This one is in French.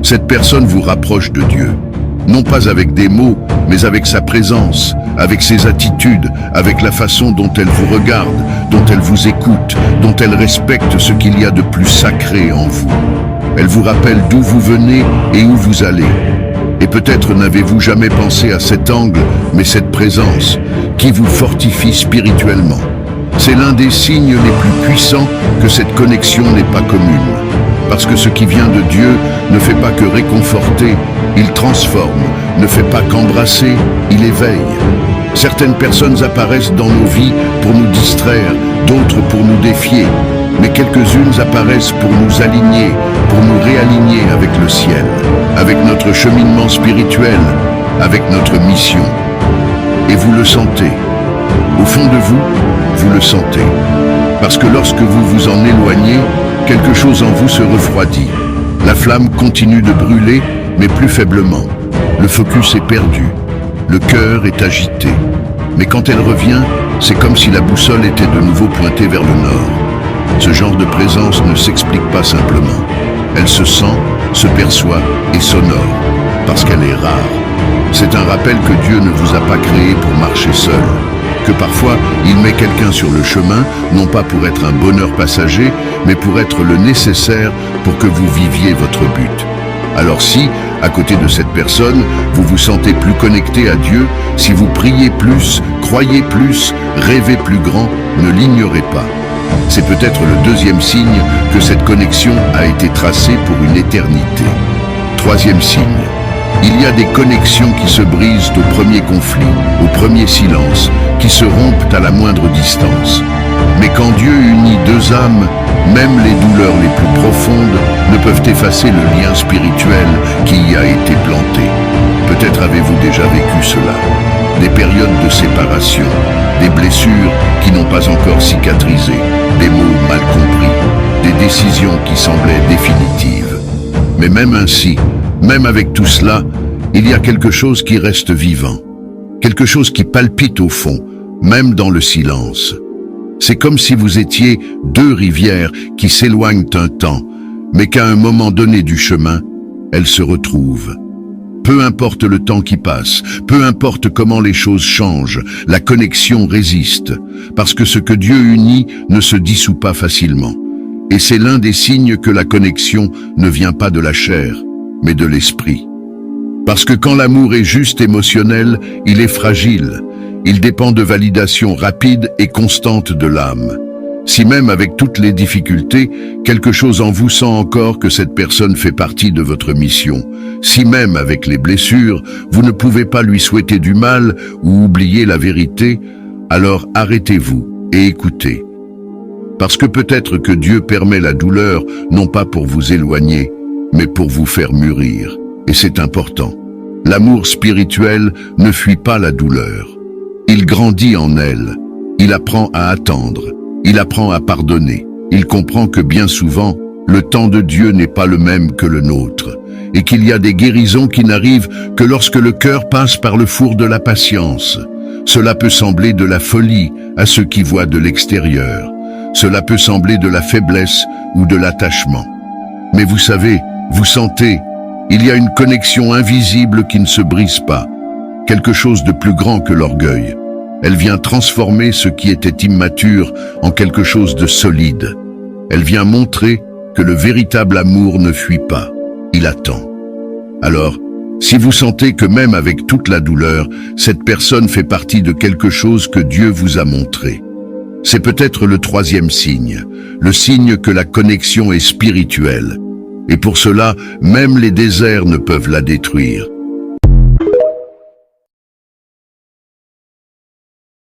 Cette personne vous rapproche de Dieu. Non pas avec des mots, mais avec sa présence, avec ses attitudes, avec la façon dont elle vous regarde, dont elle vous écoute, dont elle respecte ce qu'il y a de plus sacré en vous. Elle vous rappelle d'où vous venez et où vous allez. Et peut-être n'avez-vous jamais pensé à cet angle, mais cette présence qui vous fortifie spirituellement. C'est l'un des signes les plus puissants que cette connexion n'est pas commune. Parce que ce qui vient de Dieu ne fait pas que réconforter, il transforme, ne fait pas qu'embrasser, il éveille. Certaines personnes apparaissent dans nos vies pour nous distraire, d'autres pour nous défier, mais quelques-unes apparaissent pour nous aligner, pour nous réaligner avec le ciel, avec notre cheminement spirituel, avec notre mission. Et vous le sentez. Au fond de vous, vous le sentez. Parce que lorsque vous vous en éloignez, quelque chose en vous se refroidit. La flamme continue de brûler, mais plus faiblement. Le focus est perdu. Le cœur est agité. Mais quand elle revient, c'est comme si la boussole était de nouveau pointée vers le nord. Ce genre de présence ne s'explique pas simplement. Elle se sent, se perçoit et s'honore, parce qu'elle est rare. C'est un rappel que Dieu ne vous a pas créé pour marcher seul. Que parfois, il met quelqu'un sur le chemin, non pas pour être un bonheur passager, mais pour être le nécessaire pour que vous viviez votre but. Alors si, à côté de cette personne, vous vous sentez plus connecté à Dieu, si vous priez plus, croyez plus, rêvez plus grand, ne l'ignorez pas. C'est peut-être le deuxième signe que cette connexion a été tracée pour une éternité. Troisième signe. Il y a des connexions qui se brisent au premier conflit, au premier silence, qui se rompent à la moindre distance. Mais quand Dieu unit deux âmes, même les douleurs les plus profondes ne peuvent effacer le lien spirituel qui y a été planté. Peut-être avez-vous déjà vécu cela. Des périodes de séparation, des blessures qui n'ont pas encore cicatrisé, des mots mal compris, des décisions qui semblaient définitives. Mais même ainsi, même avec tout cela, il y a quelque chose qui reste vivant, quelque chose qui palpite au fond, même dans le silence. C'est comme si vous étiez deux rivières qui s'éloignent un temps, mais qu'à un moment donné du chemin, elles se retrouvent. Peu importe le temps qui passe, peu importe comment les choses changent, la connexion résiste, parce que ce que Dieu unit ne se dissout pas facilement. Et c'est l'un des signes que la connexion ne vient pas de la chair, mais de l'esprit. Parce que quand l'amour est juste émotionnel, il est fragile. Il dépend de validation rapide et constante de l'âme. Si même avec toutes les difficultés, quelque chose en vous sent encore que cette personne fait partie de votre mission, si même avec les blessures, vous ne pouvez pas lui souhaiter du mal ou oublier la vérité, alors arrêtez-vous et écoutez. Parce que peut-être que Dieu permet la douleur, non pas pour vous éloigner, mais pour vous faire mûrir. Et c'est important. L'amour spirituel ne fuit pas la douleur. Il grandit en elle. Il apprend à attendre. Il apprend à pardonner. Il comprend que bien souvent, le temps de Dieu n'est pas le même que le nôtre, et qu'il y a des guérisons qui n'arrivent que lorsque le cœur passe par le four de la patience. Cela peut sembler de la folie à ceux qui voient de l'extérieur. Cela peut sembler de la faiblesse ou de l'attachement. Mais vous savez, vous sentez, il y a une connexion invisible qui ne se brise pas, quelque chose de plus grand que l'orgueil. Elle vient transformer ce qui était immature en quelque chose de solide. Elle vient montrer que le véritable amour ne fuit pas, il attend. Alors, si vous sentez que même avec toute la douleur, cette personne fait partie de quelque chose que Dieu vous a montré, c'est peut-être le troisième signe, le signe que la connexion est spirituelle. Et pour cela, même les déserts ne peuvent la détruire.